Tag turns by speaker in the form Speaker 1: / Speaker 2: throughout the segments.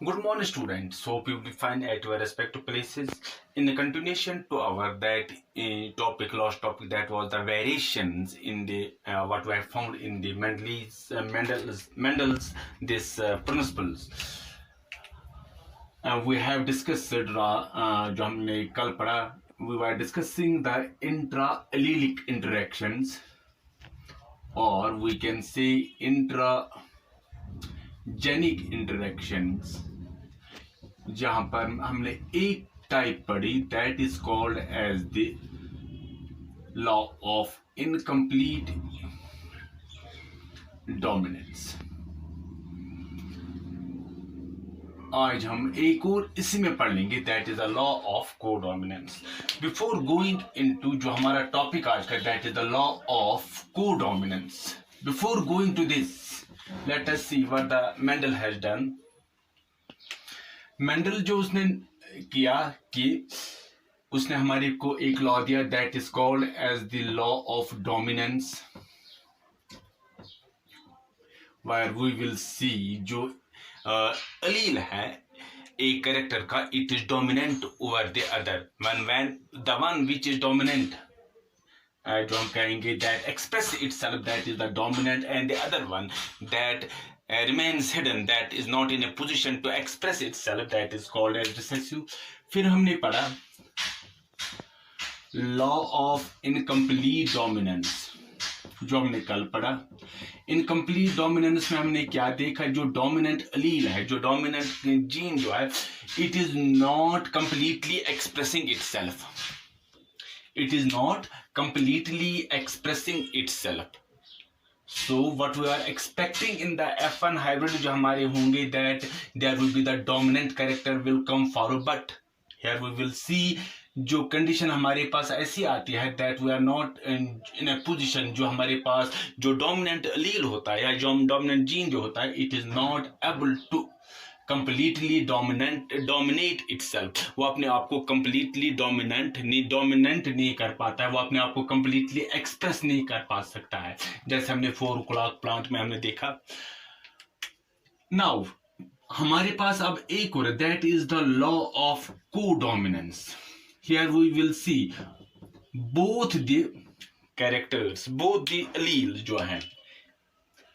Speaker 1: Good morning, students. Hope you will find at your respective places. In the continuation to our that last topic, that was the variations in the what we have found in the Mendel's this principles. We have discussed जो हमने कल पढ़ा, we were discussing the intra-allelic interactions, or we can say intragenic interactions, जहां पर हमने एक type पढ़ी, that is called as the law of incomplete dominance. आज हम एक और इसी में पढ़ लेंगे, that is the law of codominance. Before going into जो हमारा टॉपिक आज का, that is the law of codominance. Before going to this, let us see what the Mendel has done. Mendel जो उसने किया कि उसने हमारे को एक लॉ दिया, that is called as the law of dominance, where we will see जो अलील है एक कैरेक्टर का, it is dominant over the other when the one which is dominant, जो हम कहेंगे that express itself, that is the dominant, and the other one that remains hidden, that is not in a position to express itself, that is called as recessive. फिर हमने पढ़ा law of incomplete dominance, जो हमने कल पढ़ा। Incomplete dominance में हमने क्या देखा, जो डोमिनेंट अलील है, जो डोमिनेंट जीन जो है, it is not completely expressing itself, it is not completely expressing itself. So what we are expecting in the F1 hybrid जो हमारे होंगे, that there will be the dominant character will come forward, but here we will see जो condition हमारे पास ऐसी आती है, that we are not in a position, जो हमारे पास जो डोमिनेंट अलील होता है या जो डोमिनेंट जीन जो होता है, it is not able to completely dominate itself, वो अपने आप को completely dominant नहीं कर पाता है, वो अपने आप को completely express नहीं कर पा सकता है, जैसे हमने 4 o'clock plant में हमने देखा। Now हमारे पास अब एक और, that is the law of codominance. Here we will see both the characters, both the alleles जो हैं,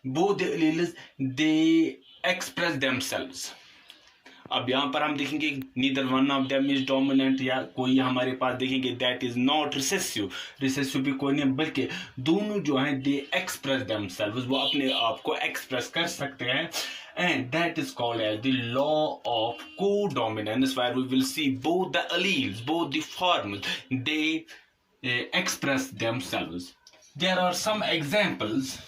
Speaker 1: both the alleles they express themselves। अब यहाँ पर हम देखेंगे neither one of them is dominant, या कोई हमारे पास देखेंगे that is not recessive, recessive भी कोई नहीं, बल्कि दोनों जो हैं दे एक्सप्रेस देमसेल्व्स, वो अपने आप को एक्सप्रेस कर सकते हैं, and that is called as the law of codominance, where we will see both the alleles, both the forms, they express themselves. There are some examples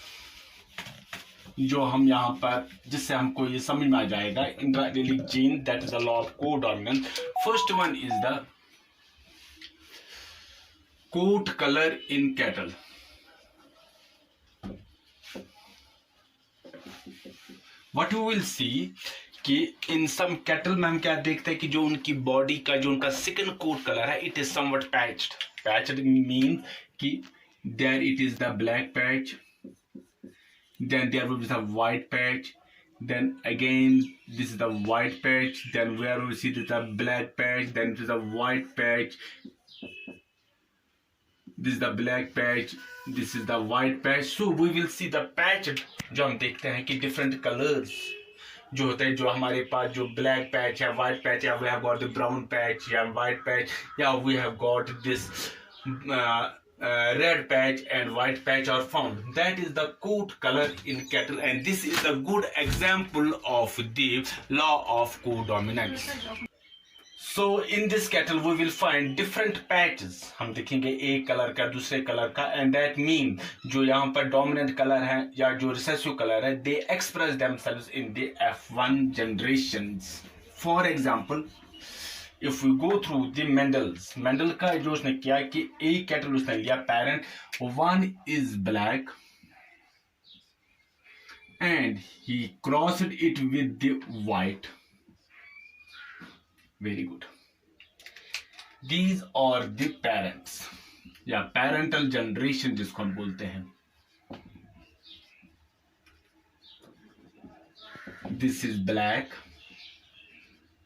Speaker 1: जो हम यहाँ पर, जिससे हमको ये समझ में आ जाएगा intraallelic gene, that is the law of codominance. First one is the coat colour in cattle. What you will see कि इन सम कैटल में हम क्या देखते हैं कि जो उनकी बॉडी का जो उनका सेकंड कोट कलर है, it is somewhat patched. Patched mean कि there it is the black patch, then there will be the white patch, then again this is the white patch, then where we see the black patch, then it is a white patch, this is the black patch, this is the white patch. So we will see the patch जो हम देखते हैं कि different colors जो होते हैं, जो हमारे पास जो black patch या white patch, या we have got the brown patch या white patch, या we have got this red patch and white patch are found. That is the coat color in cattle, and this is a good example of the law of codominance. So in this cattle we will find different patches, हम देखेंगे एक colour का दूसरे colour का, and that mean जो यहाँ पर dominant colour है या जो recessive कलर है, they express themselves in the F1 generations. For example, if we go through the Mendel का जो उसने किया कि एक कैटल उसने लिया parent, one is black and he crossed it with the white. Very good. These are the parents या parental generation जिसको हम बोलते हैं। This is black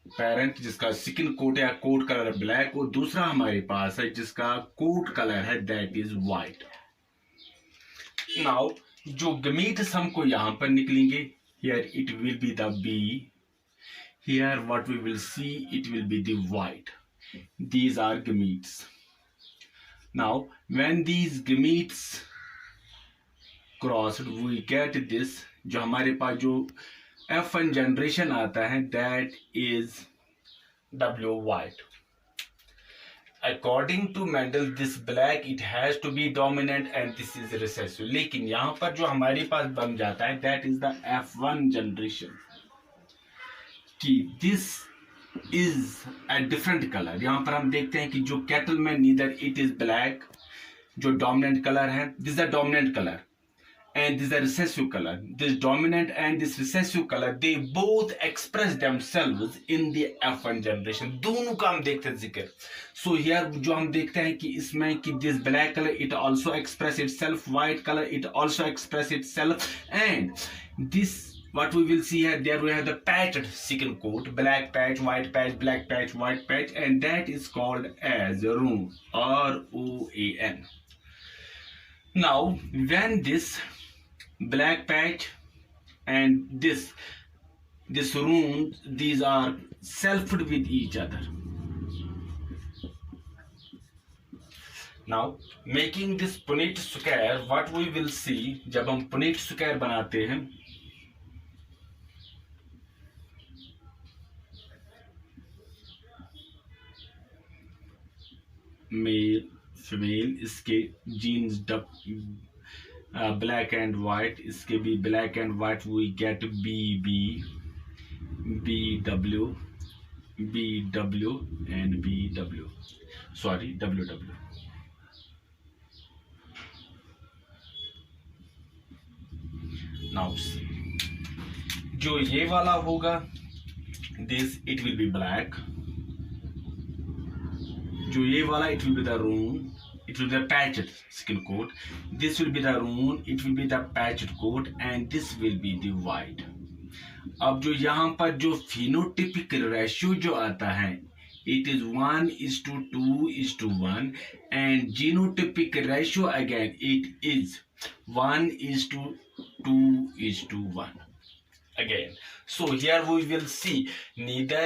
Speaker 1: पेरेंट जिसका स्किन कोट या कोट कलर ब्लैक, और दूसरा हमारे पास है जिसका कोट कलर है दैट इज व्हाइट। नाउ जो गमीट्स हमको यहां पर निकलेंगे, here it will be the B, here what we will see it will be the white. These are gametes. Now when these gametes crossed we get this, जो हमारे पास जो F1 generation आता है that is W white. According to Mendel this black it has to be dominant and this is recessive, लेकिन यहाँ पर जो हमारे पास बन जाता है that is the F1 generation कि this is a different color। यहाँ पर हम देखते हैं कि जो कैटल में neither it is black, जो dominant color है, this is a dominant color and this is a recessive color। This dominant and this recessive color they both express themselves in the F1 generation। दोनों का हम देखते हैं जिक्र। So here जो हम देखते हैं कि इसमें कि this black color it also express itself, white color it also express itself, and this what we will see here, there we have the patched skin coat, black patch, white patch, black patch, white patch, and that is called as roon, R-O-A-N. Now when this black patch and this roon, these are selfed with each other. Now making this Punnett square, what we will see जब हम Punnett square बनाते हैं, male female, इसके genes black and white, इसके भी black and white, we get B B B W and B W, sorry W W. Now जो ये वाला होगा this it will be black, जो ये वाला it will be the roon, it will be the patched skin coat, this will be the roon, it will be the patched coat, and this will be the white। अब जो यहाँ पर जो phenotypic ratio जो आता है it is 1:2:1, and genotypic ratio again it is 1:2:1 again। So here we will see neither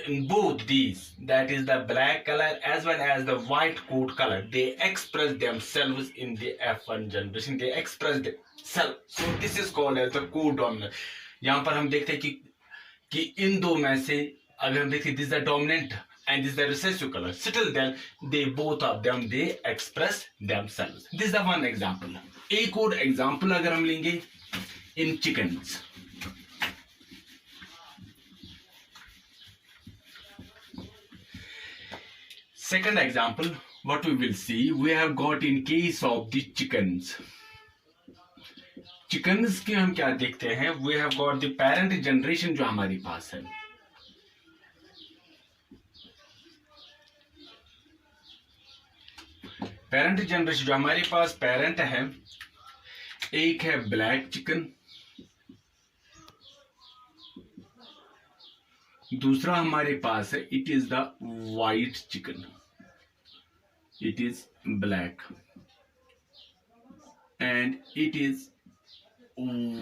Speaker 1: in both these, that is the black color as well as the white coat color, they express themselves in the F1 generation, they express themselves, so this is called as the co-dominant। यहाँ पर हम देखते हैं कि इन दो में से अगर हम देखते this is the dominant and this is the recessive color, still then they both of them they express themselves। This is the one example। एक और example अगर हम लेंगे in chickens, second example what we will see, we have got in case of the chickens के हम क्या देखते हैं, we have got the parent generation जो हमारे पास है, parent generation जो हमारे पास parent है, एक है black chicken, दूसरा हमारे पास है it is the white chicken, it is black and it is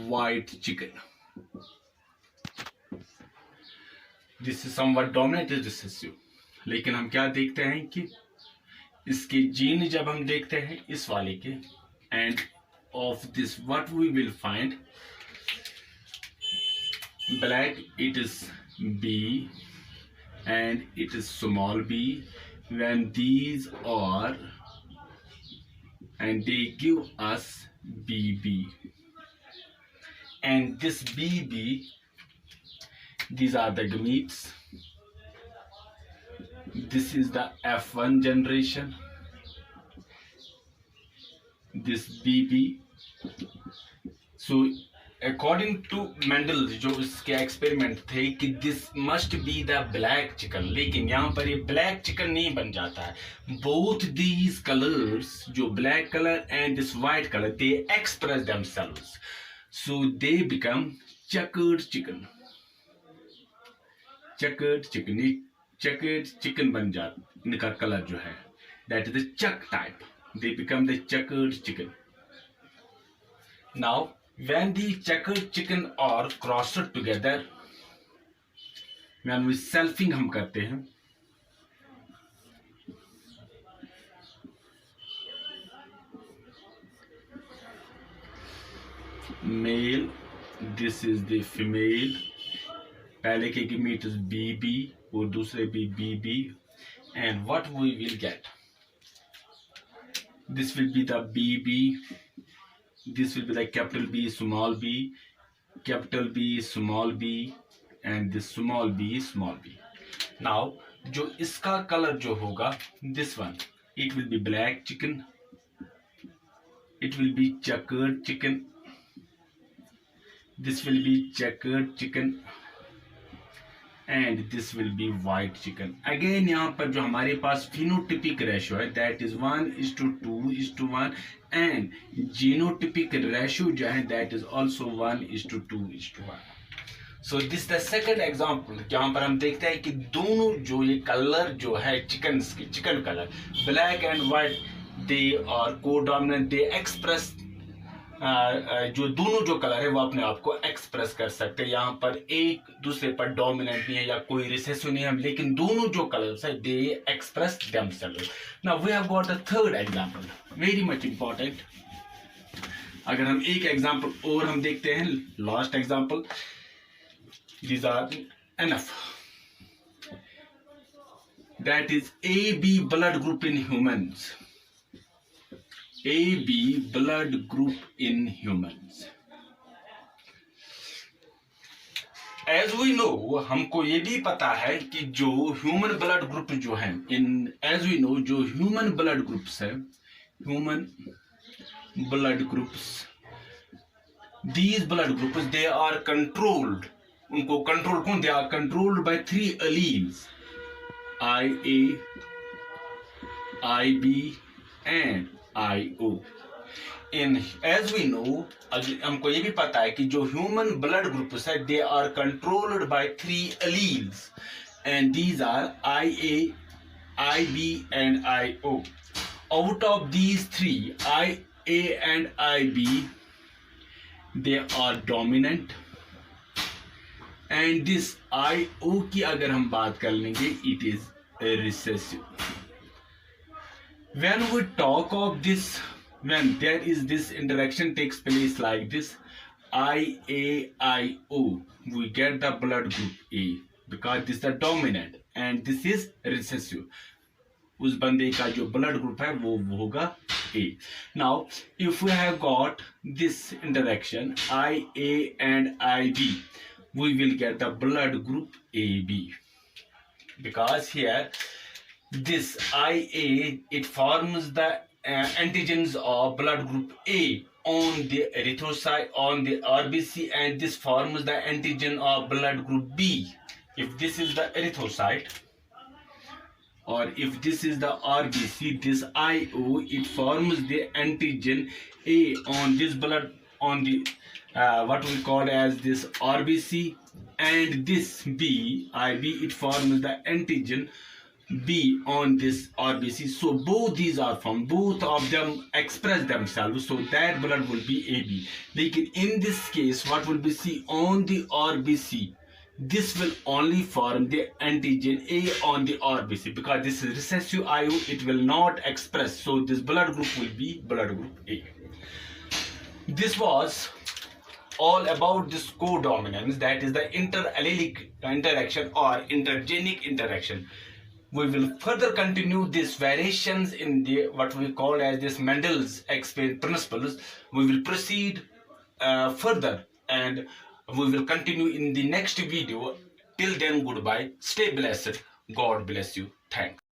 Speaker 1: white chicken। This is somewhat dominant is recessive, लेकिन हम क्या देखते हैं कि इसके जीन जब हम देखते हैं इस वाले के, and of this what we will find, black it is B and it is small b, when these are and they give us BB, and this BB, these are the gametes, this is the F1 generation, this BB। So according to Mendel जो इसके experiment थे कि this must be the black chicken, लेकिन यहाँ पर ये black chicken नहीं बन जाता है। बोथ दीज कलर्स जो black colour and this white colour they express themselves, so they become checkered chicken. Checkered chicken, ये चेकर्ड चिकन बन जाता, इनका कलर जो है, that is the check type, they become the checkered chicken. Now when the checkered chicken are crossed together, when we selfing हम करते हैं, male, this is the female, पहले के मीट इज बीबी और दूसरे भी बीबी, and what we will get, this will be the BB, this will be the capital B small B, capital B small B, and this small B small B. Now जो इसका colour जो होगा, this one, it will be black chicken, it will be checkered chicken, this will be checkered chicken, and this will be white chicken. Again यहाँ पर जो हमारे पास phenotypic ratio है, that is 1:2:1, and genotypic ratio जो है, that is also 1:2:1. So this the second example जहाँ पर हम देखते हैं कि दोनों जो ये कलर जो है चिकन्स की, chicken colour black and white, they are co-dominant, they express जो दोनों जो कलर है वो अपने आप को एक्सप्रेस कर सकते हैं. यहाँ पर एक दूसरे पर डोमिनेंट नहीं है या कोई रिसेसिव नहीं है, लेकिन दोनों जो कलर्स है they express themselves. Now we have got a third example, very much important. अगर हम एक एग्जांपल और हम देखते हैं, last example, these are enough, that is AB blood group in humans, AB blood group in humans. As we know, हमको ये भी पता है कि जो ह्यूमन ब्लड ग्रुप जो है, as we know, जो ह्यूमन ब्लड ग्रुप्स है, human blood groups, these blood groups they are controlled, उनको कंट्रोल कौन, they are controlled by 3 alleles, IA, IB and IO. In as we know, हमको ये भी पता है कि जो ह्यूमन ब्लड ग्रुप्स है, they are controlled by 3 alleles, and these are IA, IB and IO. Out of these 3, IA and IB, they are dominant, and this IO की अगर हम बात कर लेंगे, it is recessive. When we talk of this, when there is this interaction takes place like this, IAIO, we get the blood group A, because this is the dominant and this is recessive. उस बंदे का जो blood group है वो होगा A. Now, if we have got this interaction IA and IB, we will get the blood group AB, because here this IA, it forms the antigens of blood group A on the erythrocyte, on the RBC, and this forms the antigen of blood group B. If this is the erythrocyte, or if this is the RBC, this IO, it forms the antigen A on this blood, on the what we call as this RBC, and this B, IB, it forms the antigen B on this RBC. So both these are formed, both of them express themselves, so that blood will be AB. Lekin in this case, what will be see on the RBC, this will only form the antigen A on the RBC, because this is recessive IO, it will not express, so this blood group will be blood group A. This was all about this codominance, that is the interallelic interaction or intergenic interaction. We will further continue these variations in the what we call as this Mendel's principles. We will proceed further, and we will continue in the next video. Till then, goodbye. Stay blessed. God bless you. Thanks.